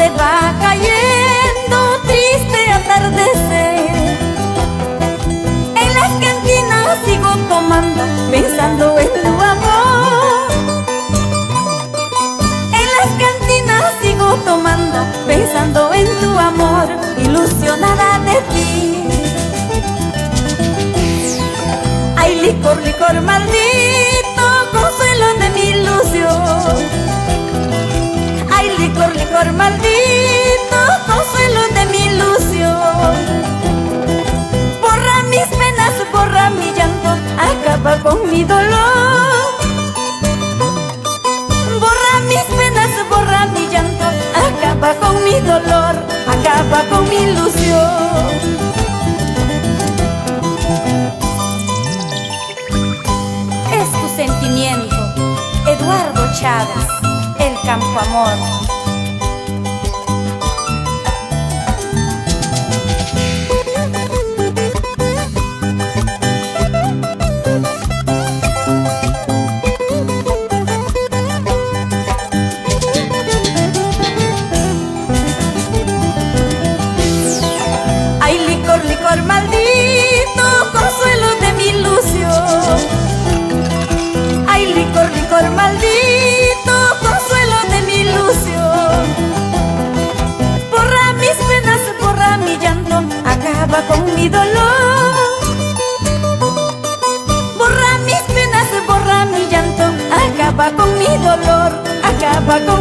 tarde va cayendo, triste atardecer. En las cantinas sigo tomando, pensando en tu amor. En las cantinas sigo tomando, pensando en tu amor, ilusionada de ti. Ay, licor, licor maldito, consuelo de mi ilusión. Ay, licor, licor maldito, consuelo de mi ilusión. Borra mis penas, borra mi llanto, acaba con mi dolor. Borra mis penas, borra mi llanto, acaba con mi dolor, acaba con mi ilusión. Es tu sentimiento, Eduardo Chávez, El Campo Amor. Ay, licor, licor maldito, consuelo de mi ilusión. Ay, licor, licor maldito, consuelo de mi ilusión. Borra mis penas, borra mi llanto, acaba con mi dolor. Borra mis penas, borra mi llanto, acaba con mi dolor, acaba con